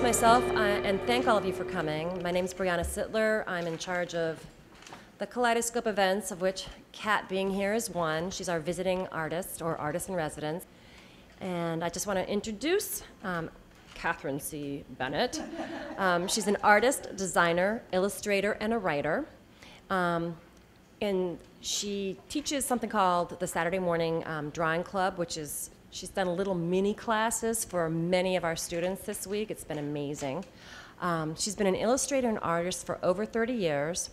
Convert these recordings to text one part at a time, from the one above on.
myself and thank all of you for coming. My name is Brianna Sittler. I'm in charge of the Kaleidoscope events, of which Kat being here is one. She's our visiting artist or artist in residence. And I just want to introduce Catherine C. Bennett. She's an artist, designer, illustrator, and a writer. And she teaches something called the Saturday Morning Drawing Club, which is, she's done little mini classes for many of our students this week. It's been amazing. She's been an illustrator and artist for over 30 years.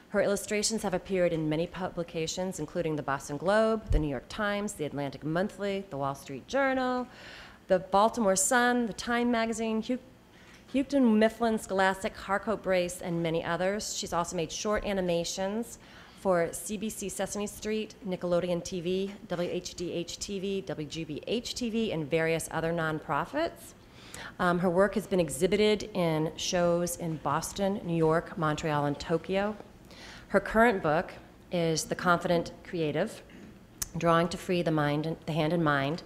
Her illustrations have appeared in many publications, including the Boston Globe, the New York Times, the Atlantic Monthly, the Wall Street Journal, the Baltimore Sun, the Time Magazine, Houghton Mifflin, Scholastic, Harcourt Brace, and many others. She's also made short animations for CBC Sesame Street, Nickelodeon TV, WHDH TV, WGBH TV, and various other nonprofits. Her work has been exhibited in shows in Boston, New York, Montreal, and Tokyo. Her current book is The Confident Creative, Drawing to Free the Hand and Mind,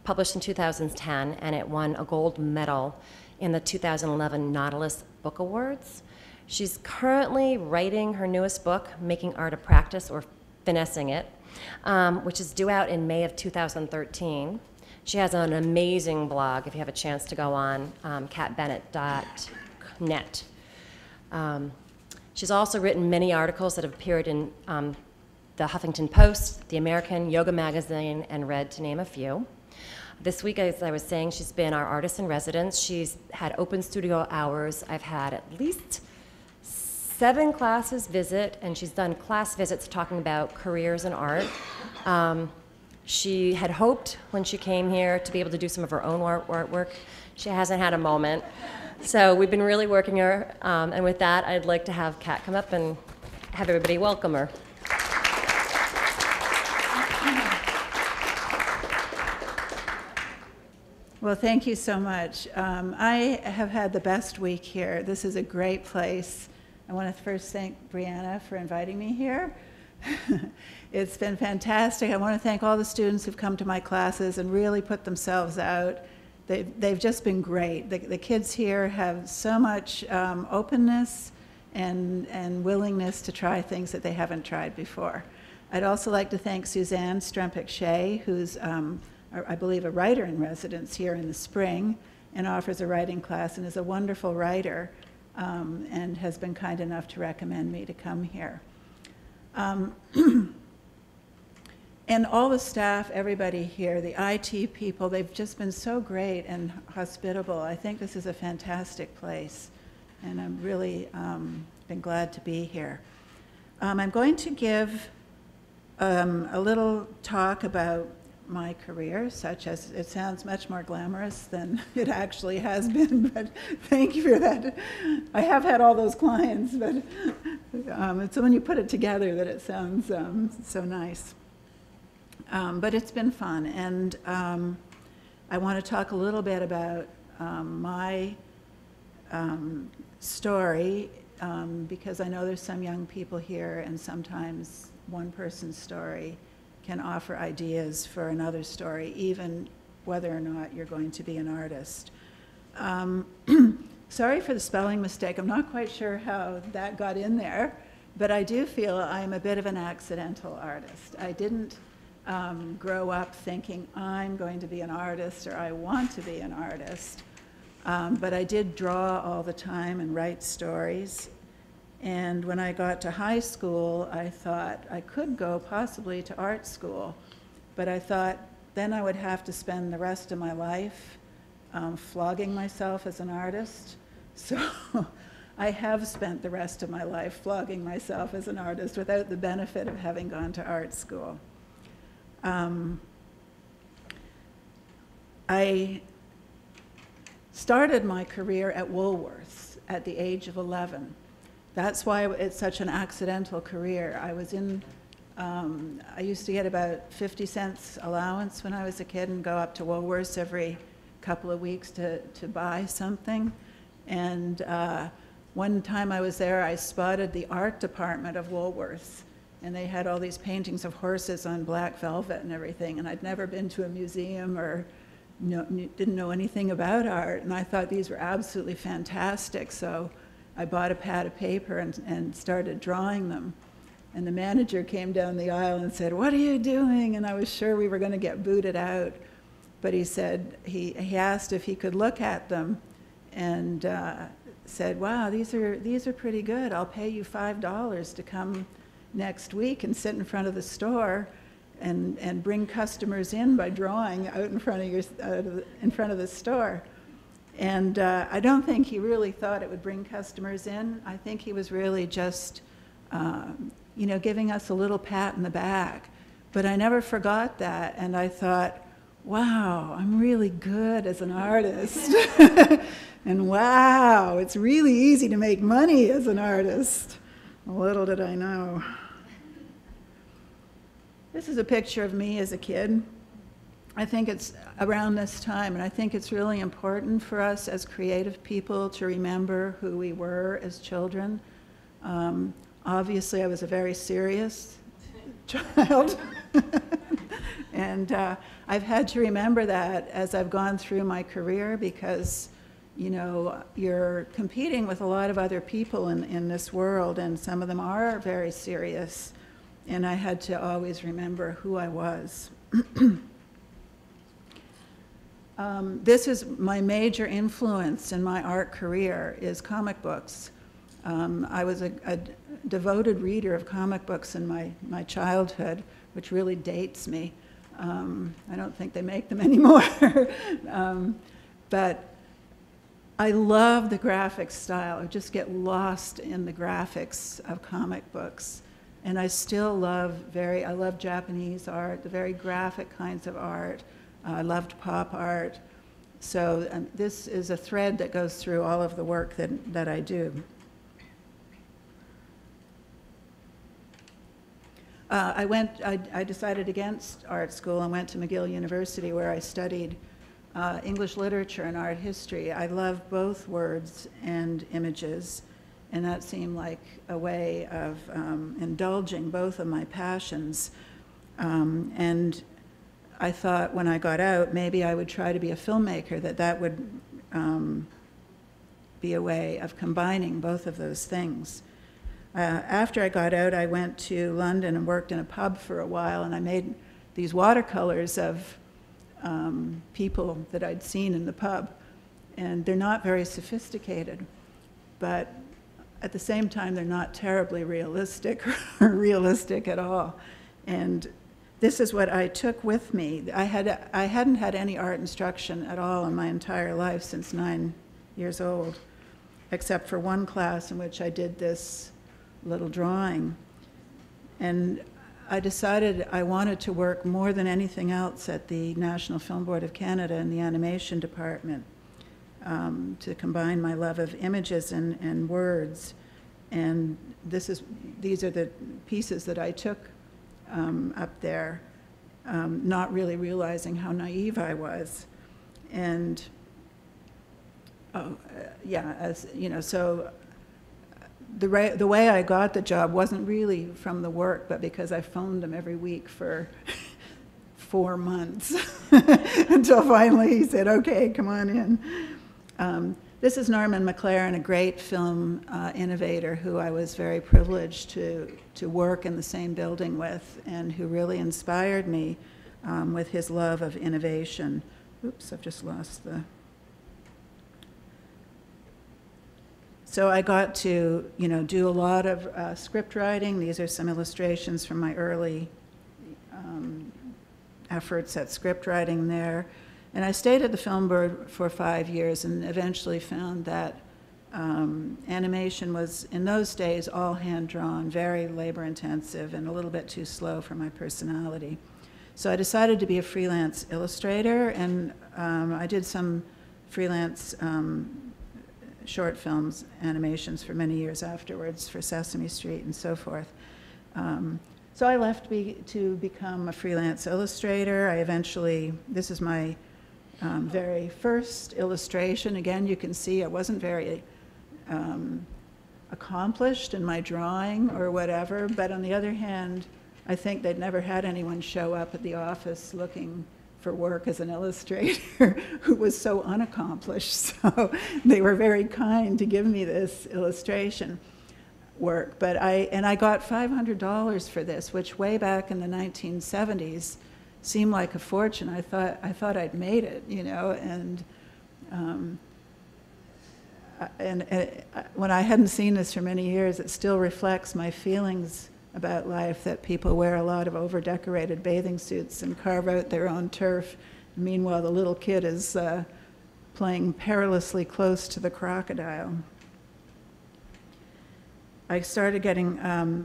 published in 2010, and it won a gold medal in the 2011 Nautilus Book Awards. She's currently writing her newest book, Making Art a Practice, or Finessing It, which is due out in May of 2013. She has an amazing blog, if you have a chance to go on, catbennett.net. She's also written many articles that have appeared in the Huffington Post, the American Yoga Magazine, and Red, to name a few. This week, as I was saying, she's been our artist in residence. She's had open studio hours. I've had at least 7 classes visit, and she's done class visits talking about careers in art. She had hoped when she came here to be able to do some of her own artwork. She hasn't had a moment. So we've been really working her, and with that, I'd like to have Kat come up and have everybody welcome her. Well, thank you so much. I have had the best week here. This is a great place. I want to first thank Brianna for inviting me here. It's been fantastic. I want to thank all the students who've come to my classes and really put themselves out. They've just been great. The kids here have so much openness and willingness to try things that they haven't tried before. I'd also like to thank Suzanne Strempik-Shea, who's, I believe, a writer in residence here in the spring and offers a writing class and is a wonderful writer and has been kind enough to recommend me to come here. And all the staff, everybody here, the IT people, they've just been so great and hospitable. I think this is a fantastic place, and I'm really been glad to be here. I'm going to give a little talk about my career, such as it sounds much more glamorous than it actually has been, but thank you for that. I have had all those clients, but it's when you put it together that it sounds so nice. But it's been fun, and I want to talk a little bit about my story, because I know there's some young people here, and sometimes one person's story can offer ideas for another story, even whether or not you're going to be an artist. Sorry for the spelling mistake. I'm not quite sure how that got in there, but I do feel I'm a bit of an accidental artist. I didn't grow up thinking I'm going to be an artist or I want to be an artist, but I did draw all the time and write stories. And when I got to high school, I thought I could go possibly to art school, but I thought then I would have to spend the rest of my life flogging myself as an artist. So I have spent the rest of my life flogging myself as an artist without the benefit of having gone to art school. I started my career at Woolworths at the age of 11. That's why it's such an accidental career. I was in, I used to get about 50 cents allowance when I was a kid and go up to Woolworths every couple of weeks to buy something. And one time I was there, I spotted the art department of Woolworths, and they had all these paintings of horses on black velvet and everything, and I'd never been to a museum or didn't know anything about art, and I thought these were absolutely fantastic, so I bought a pad of paper and started drawing them. And the manager came down the aisle and said, "What are you doing?" And I was sure we were going to get booted out. But he said, he asked if he could look at them and said, "Wow, these are pretty good. I'll pay you $5 to come next week and sit in front of the store and bring customers in by drawing out in front of the store." And I don't think he really thought it would bring customers in. I think he was really just, giving us a little pat in the back. But I never forgot that, and I thought, wow, I'm really good as an artist. And wow, it's really easy to make money as an artist. Little did I know. This is a picture of me as a kid. I think it's around this time, and I think it's really important for us as creative people to remember who we were as children. Obviously, I was a very serious child, and I've had to remember that as I've gone through my career because, you're competing with a lot of other people in this world, and some of them are very serious, and I had to always remember who I was. This is my major influence in my art career is comic books. I was a devoted reader of comic books in my childhood, which really dates me. I don't think they make them anymore. But I love the graphic style. I just get lost in the graphics of comic books. And I still love I love Japanese art, the very graphic kinds of art. I loved pop art. So this is a thread that goes through all of the work that I do. I decided against art school and went to McGill University where I studied English literature and art history. I love both words and images, and that seemed like a way of indulging both of my passions. And I thought when I got out, maybe I would try to be a filmmaker, that would be a way of combining both of those things. After I got out, I went to London and worked in a pub for a while, and I made these watercolors of people that I'd seen in the pub. And they're not very sophisticated, but at the same time, they're not terribly realistic or realistic at all. And this is what I took with me. I hadn't had any art instruction at all in my entire life since 9 years old, except for one class in which I did this little drawing. And I decided I wanted to work more than anything else at the National Film Board of Canada in the animation department, to combine my love of images and words. And these are the pieces that I took up there, not really realizing how naive I was. And so the way I got the job wasn't really from the work, but because I phoned him every week for 4 months until finally he said, "Okay, come on in." This is Norman McLaren, a great film innovator who I was very privileged to work in the same building with, and who really inspired me with his love of innovation. Oops, I've just lost the... So I got to, do a lot of script writing. These are some illustrations from my early efforts at script writing there. And I stayed at the Film Board for 5 years and eventually found that animation was, in those days, all hand-drawn, very labor-intensive, and a little bit too slow for my personality. So I decided to be a freelance illustrator, and I did some freelance short films, animations for many years afterwards for Sesame Street and so forth. So I left to become a freelance illustrator. I eventually, this is my very first illustration. Again, you can see I wasn't very accomplished in my drawing or whatever, but on the other hand, I think they'd never had anyone show up at the office looking for work as an illustrator who was so unaccomplished. So they were very kind to give me this illustration work. But I got $500 for this, which way back in the 1970s seemed like a fortune. I thought I'd made it, you know, and when I hadn't seen this for many years, it still reflects my feelings about life, that people wear a lot of over-decorated bathing suits and carve out their own turf. Meanwhile, the little kid is playing perilously close to the crocodile. I started getting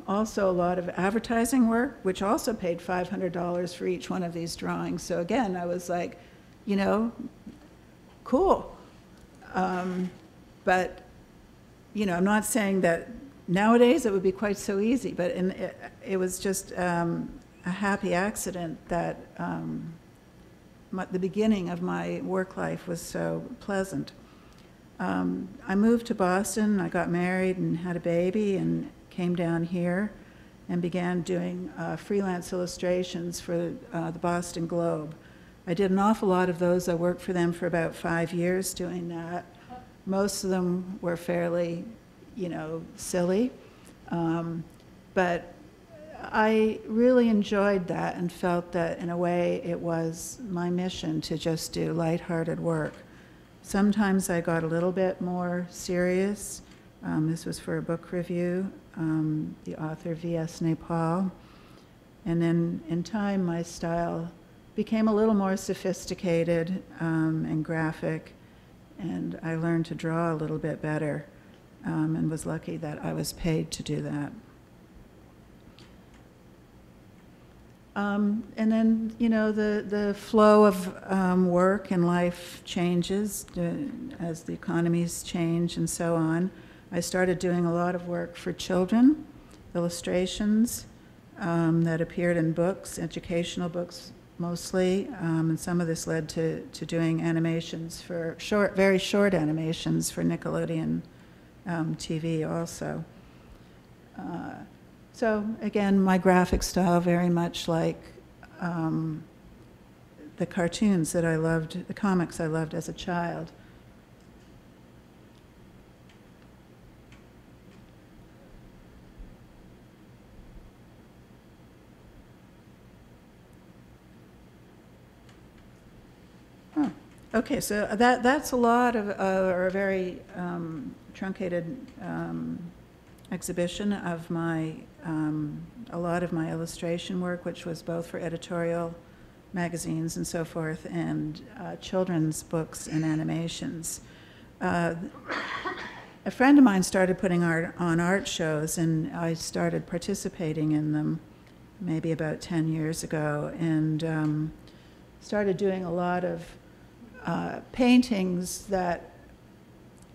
also a lot of advertising work, which also paid $500 for each one of these drawings. So again, I was like, you know, cool. But, you know, I'm not saying that nowadays it would be quite so easy, but it was just a happy accident that the beginning of my work life was so pleasant. I moved to Boston, I got married and had a baby and came down here and began doing freelance illustrations for the Boston Globe. I did an awful lot of those. I worked for them for about 5 years doing that. Most of them were fairly, you know, silly. But I really enjoyed that and felt that in a way it was my mission to just do lighthearted work. Sometimes I got a little bit more serious. This was for a book review, the author V.S. Naipaul. And then in time, my style became a little more sophisticated and graphic, and I learned to draw a little bit better, and was lucky that I was paid to do that. And then, you know, the flow of work and life changes as the economies change and so on. I started doing a lot of work for children, illustrations that appeared in books, educational books mostly, and some of this led to doing animations for very short animations for Nickelodeon TV also. So again, my graphic style very much like the cartoons that I loved, the comics I loved as a child. Oh, okay, so that's a lot of, or a very truncated exhibition of my, a lot of my illustration work, which was both for editorial magazines and so forth, and children's books and animations. A friend of mine started putting on art shows, and I started participating in them maybe about 10 years ago, and started doing a lot of paintings that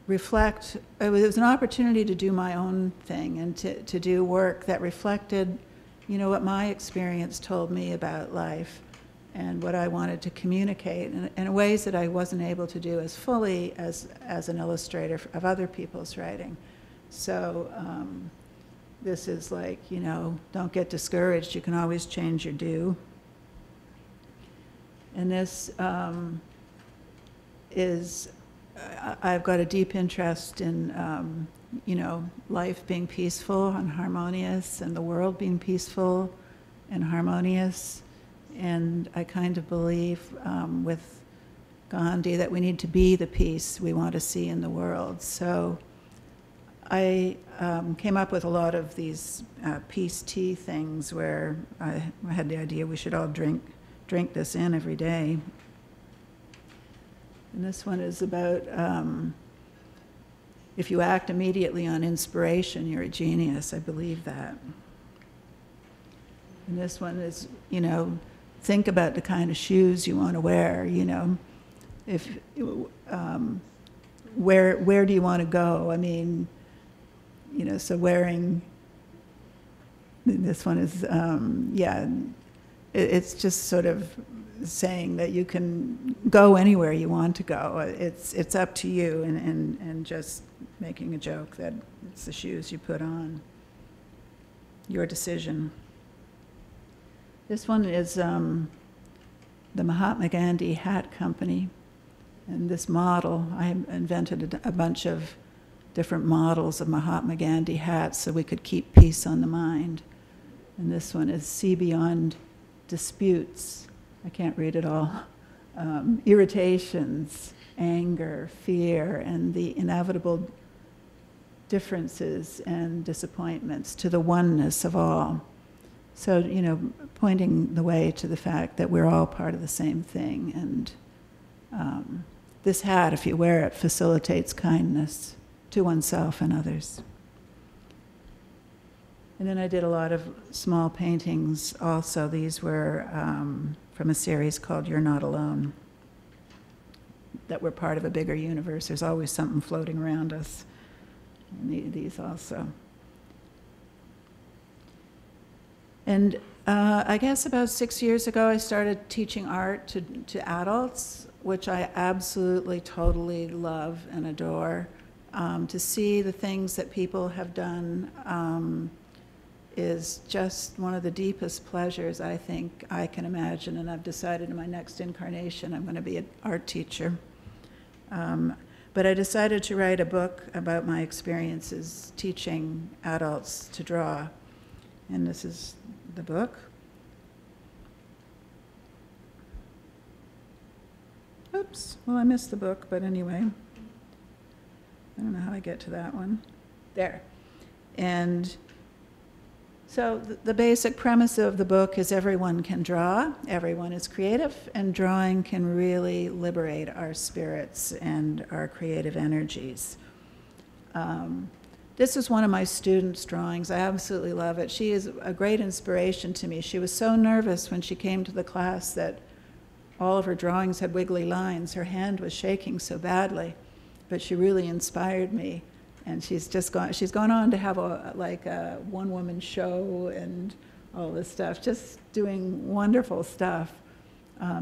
reflect, it was an opportunity to do my own thing and to do work that reflected, you know, what my experience told me about life and what I wanted to communicate in ways that I wasn't able to do as fully as an illustrator of other people's writing. So this is like, you know, don't get discouraged, you can always change your do. And this is, I've got a deep interest in, you know, life being peaceful and harmonious and the world being peaceful and harmonious. And I kind of believe with Gandhi that we need to be the peace we want to see in the world. So I came up with a lot of these peace tea things where I had the idea we should all drink this in every day. And this one is about if you act immediately on inspiration, you're a genius. I believe that. And this one is, you know, think about the kind of shoes you want to wear, you know. If where do you want to go? I mean, you know, so wearing, this one is, yeah, it's just sort of saying that you can go anywhere you want to go. It's up to you, and just making a joke that it's the shoes you put on. Your decision. This one is, the Mahatma Gandhi Hat Company. And this model, I invented a bunch of different models of Mahatma Gandhi hats so we could keep peace on the mind. And this one is See Beyond Disputes. I can't read it all. Irritations, anger, fear, and the inevitable differences and disappointments to the oneness of all. So, you know, pointing the way to the fact that we're all part of the same thing. And this hat, if you wear it, facilitates kindness to oneself and others. And then I did a lot of small paintings also. These were from a series called You're Not Alone, that were part of a bigger universe. There's always something floating around us. And these also. And I guess about 6 years ago, I started teaching art to adults, which I absolutely, totally love and adore. To see the things that people have done is just one of the deepest pleasures I think I can imagine, and I've decided in my next incarnation I'm going to be an art teacher. But I decided to write a book about my experiences teaching adults to draw, and this is the book. Oops, well, I missed the book, but anyway. I don't know how I get to that one. There. And so the basic premise of the book is everyone can draw, everyone is creative, and drawing can really liberate our spirits and our creative energies. This is one of my students' drawings. I absolutely love it. She is a great inspiration to me. She was so nervous when she came to the class that all of her drawings had wiggly lines. Her hand was shaking so badly, but she really inspired me. And she's gone on to have a one-woman show and all this stuff, just doing wonderful stuff.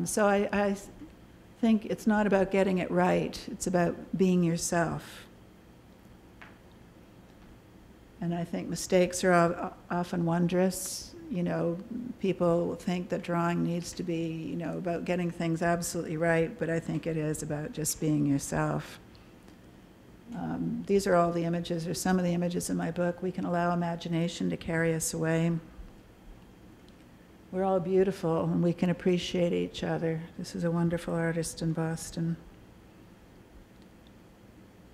So I think it's not about getting it right, it's about being yourself. And I think mistakes are often wondrous. You know, people think that drawing needs to be, you know, about getting things absolutely right, but I think it is about just being yourself. These are all the images, or some of the images in my book. We can allow imagination to carry us away. We're all beautiful, and we can appreciate each other. This is a wonderful artist in Boston.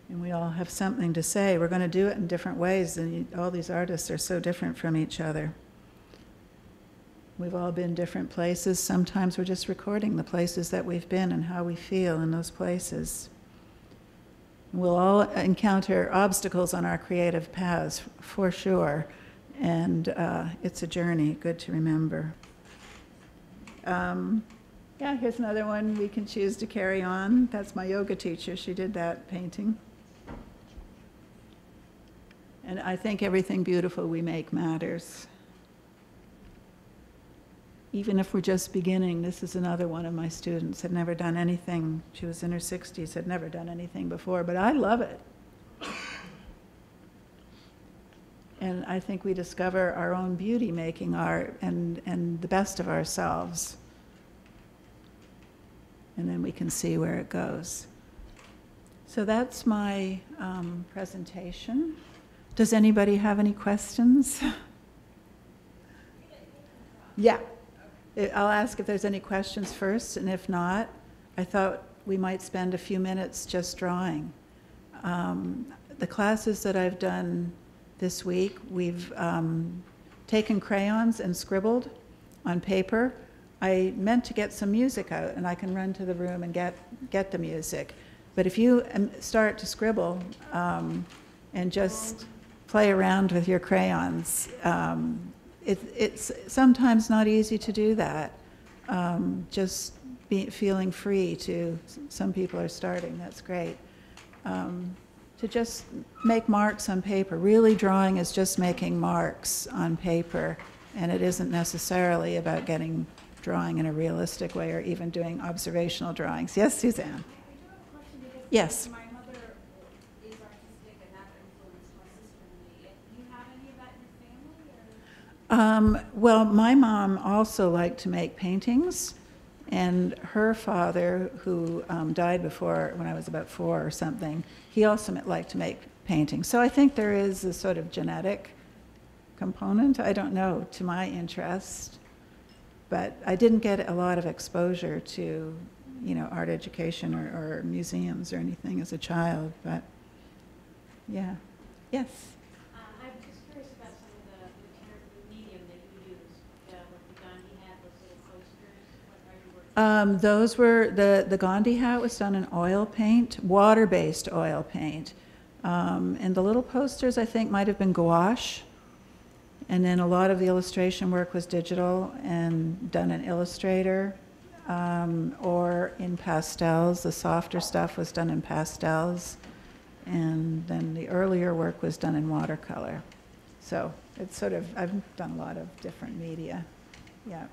And we all have something to say. We're going to do it in different ways, and all these artists are so different from each other. We've all been different places. Sometimes we're just recording the places that we've been and how we feel in those places. We'll all encounter obstacles on our creative paths, for sure, and it's a journey, good to remember. Yeah, here's another one we can choose to carry on. That's my yoga teacher. She did that painting. And I think everything beautiful we make matters. Even if we're just beginning, this is another one of my students, had never done anything. She was in her 60s, had never done anything before, but I love it. And I think we discover our own beauty making art and the best of ourselves. And then we can see where it goes. So that's my presentation. Does anybody have any questions? Yeah. I'll ask if there's any questions first, and if not, I thought we might spend a few minutes just drawing. The classes that I've done this week, we've taken crayons and scribbled on paper. I meant to get some music out, and I can run to the room and get the music. But if you start to scribble and just play around with your crayons, it's sometimes not easy to do that. Just feeling free to, some people are starting, that's great. To just make marks on paper. Really, drawing is just making marks on paper, and it isn't necessarily about drawing in a realistic way or even doing observational drawings. Yes, Suzanne? I do have a question because yes. My mother is artistic and that influenced my sister and me. Do you have any of that in your family? Or? Well, my mom also liked to make paintings, And her father, who died before, when I was about 4 or something, he also liked to make paintings. So I think there is a sort of genetic component, I don't know, to my interest. But I didn't get a lot of exposure to, you know, art education or museums or anything as a child, but yeah. Yes? I'm just curious about some of the medium that you used, like the Gandhi hat, those little posters. What are you working Those were, the Gandhi hat was done in oil paint, water-based oil paint. And the little posters, I think, might have been gouache. And then a lot of the illustration work was digital and done in Illustrator or in pastels. The softer stuff was done in pastels. And then the earlier work was done in watercolor. So it's sort of, I've done a lot of different media. Yeah.